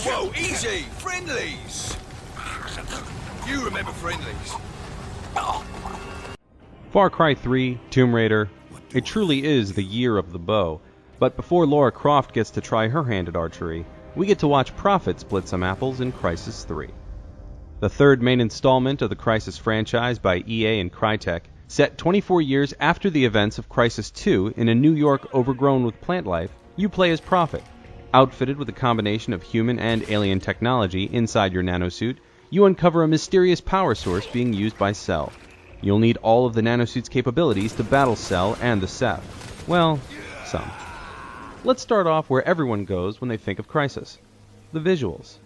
whoa, easy! Friendlies! You remember friendlies? Far Cry 3, Tomb Raider, it truly is the year of the bow. But before Lara Croft gets to try her hand at archery, we get to watch Prophet split some apples in Crysis 3. The third main installment of the Crysis franchise by EA and Crytek, set 24 years after the events of Crysis 2 in a New York overgrown with plant life, you play as Prophet. Outfitted with a combination of human and alien technology inside your nanosuit, you uncover a mysterious power source being used by Cell. You'll need all of the nanosuit's capabilities to battle Cell and the Ceph. Well, some. Let's start off where everyone goes when they think of Crysis: the visuals.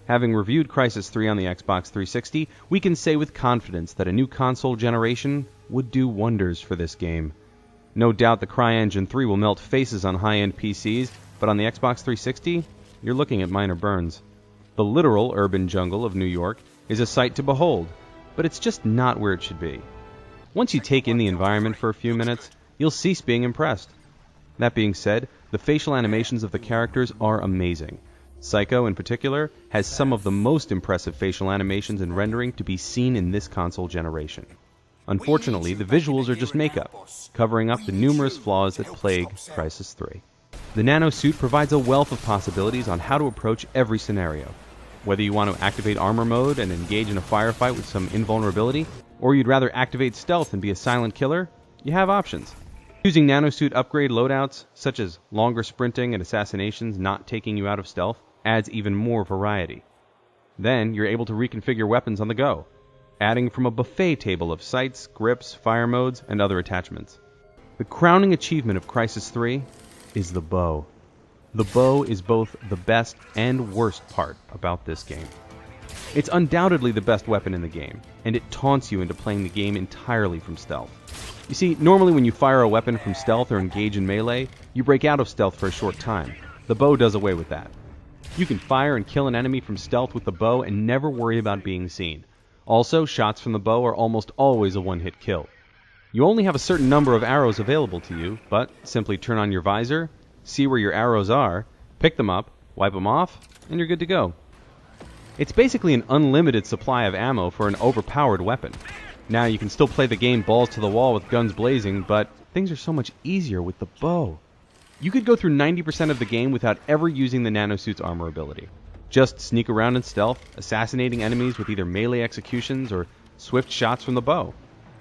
Having reviewed Crysis 3 on the Xbox 360, we can say with confidence that a new console generation would do wonders for this game. No doubt the CryEngine 3 will melt faces on high-end PCs, but on the Xbox 360, you're looking at minor burns. The literal urban jungle of New York is a sight to behold, but it's just not where it should be. Once you take in the environment for a few minutes, you'll cease being impressed. That being said, the facial animations of the characters are amazing. Psycho, in particular, has some of the most impressive facial animations and rendering to be seen in this console generation. Unfortunately, the visuals are just makeup, covering up the numerous flaws that plague Crysis 3. The nanosuit provides a wealth of possibilities on how to approach every scenario. Whether you want to activate armor mode and engage in a firefight with some invulnerability, or you'd rather activate stealth and be a silent killer, you have options. Using nanosuit upgrade loadouts, such as longer sprinting and assassinations not taking you out of stealth, adds even more variety. Then you're able to reconfigure weapons on the go, adding from a buffet table of sights, grips, fire modes, and other attachments. The crowning achievement of Crysis 3 is the bow. The bow is both the best and worst part about this game. It's undoubtedly the best weapon in the game, and it taunts you into playing the game entirely from stealth. You see, normally when you fire a weapon from stealth or engage in melee, you break out of stealth for a short time. The bow does away with that. You can fire and kill an enemy from stealth with the bow and never worry about being seen. Also, shots from the bow are almost always a one-hit kill. You only have a certain number of arrows available to you, but simply turn on your visor, see where your arrows are, pick them up, wipe them off, and you're good to go. It's basically an unlimited supply of ammo for an overpowered weapon. Now, you can still play the game balls to the wall with guns blazing, but things are so much easier with the bow. You could go through 90% of the game without ever using the nanosuit's armor ability. Just sneak around in stealth, assassinating enemies with either melee executions or swift shots from the bow.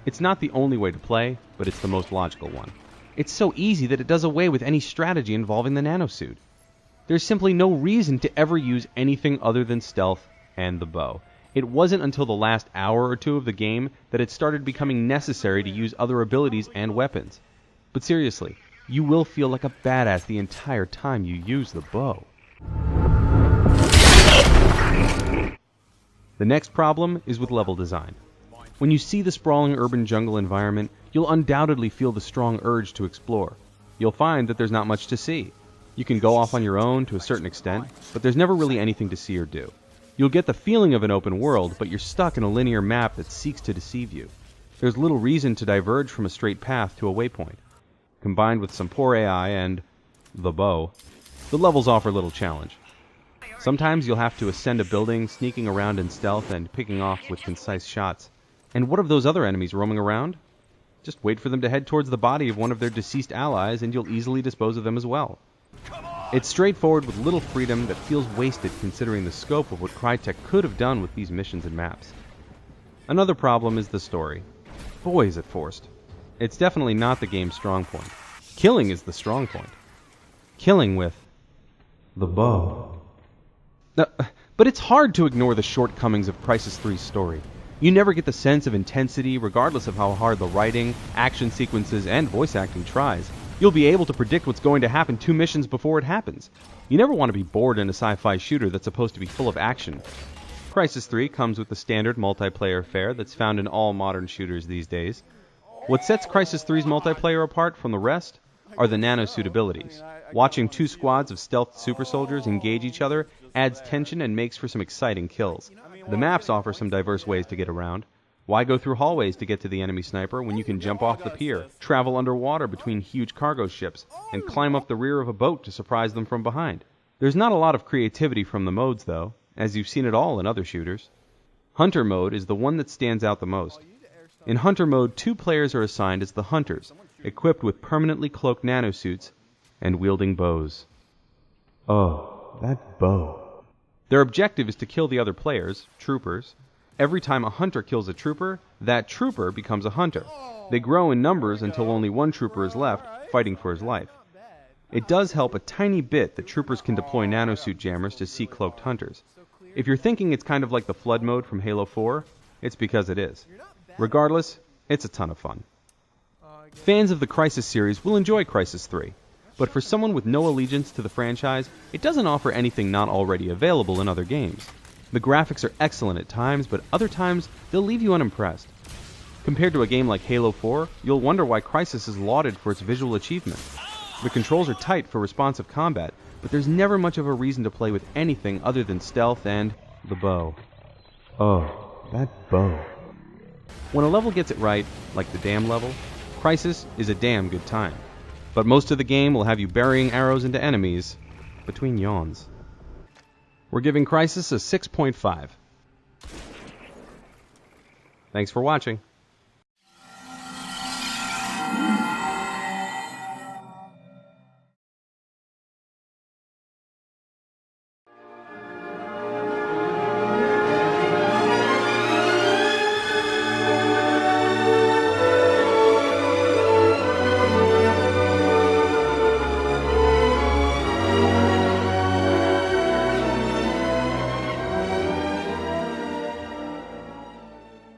It's not the only way to play, but it's the most logical one. It's so easy that it does away with any strategy involving the nanosuit. There's simply no reason to ever use anything other than stealth and the bow. It wasn't until the last hour or two of the game that it started becoming necessary to use other abilities and weapons. But seriously, you will feel like a badass the entire time you use the bow. The next problem is with level design. When you see the sprawling urban jungle environment, you'll undoubtedly feel the strong urge to explore. You'll find that there's not much to see. You can go off on your own to a certain extent, but there's never really anything to see or do. You'll get the feeling of an open world, but you're stuck in a linear map that seeks to deceive you. There's little reason to diverge from a straight path to a waypoint. Combined with some poor AI and the bow, the levels offer little challenge. Sometimes you'll have to ascend a building, sneaking around in stealth and picking off with concise shots. And what of those other enemies roaming around? Just wait for them to head towards the body of one of their deceased allies and you'll easily dispose of them as well. It's straightforward with little freedom that feels wasted considering the scope of what Crytek could have done with these missions and maps. Another problem is the story. Boy, is it forced. It's definitely not the game's strong point. Killing is the strong point. Killing with the bow. But it's hard to ignore the shortcomings of Crysis 3's story. You never get the sense of intensity regardless of how hard the writing, action sequences, and voice acting tries. You'll be able to predict what's going to happen 2 missions before it happens. You never want to be bored in a sci-fi shooter that's supposed to be full of action. Crysis 3 comes with the standard multiplayer fare that's found in all modern shooters these days. What sets Crysis 3's multiplayer apart from the rest are the nanosuit abilities. Watching 2 squads of stealth super soldiers engage each other adds tension and makes for some exciting kills. The maps offer some diverse ways to get around. Why go through hallways to get to the enemy sniper when you can jump off the pier, travel underwater between huge cargo ships, and climb up the rear of a boat to surprise them from behind? There's not a lot of creativity from the modes though, as you've seen it all in other shooters. Hunter mode is the one that stands out the most. In Hunter mode, 2 players are assigned as the Hunters, equipped with permanently cloaked nanosuits and wielding bows. Oh, that bow. Their objective is to kill the other players, troopers. Every time a hunter kills a trooper, that trooper becomes a hunter. They grow in numbers until only one trooper is left, fighting for his life. It does help a tiny bit that troopers can deploy nanosuit jammers to see cloaked hunters. If you're thinking it's kind of like the Flood mode from Halo 4, it's because it is. Regardless, it's a ton of fun. Fans of the Crysis series will enjoy Crysis 3, but for someone with no allegiance to the franchise, it doesn't offer anything not already available in other games. The graphics are excellent at times, but other times they'll leave you unimpressed. Compared to a game like Halo 4, you'll wonder why Crysis is lauded for its visual achievement. The controls are tight for responsive combat, but there's never much of a reason to play with anything other than stealth and the bow. Oh, that bow. When a level gets it right, like the dam level, Crysis is a damn good time. But most of the game will have you burying arrows into enemies between yawns. We're giving Crysis a 6.5. Thanks for watching.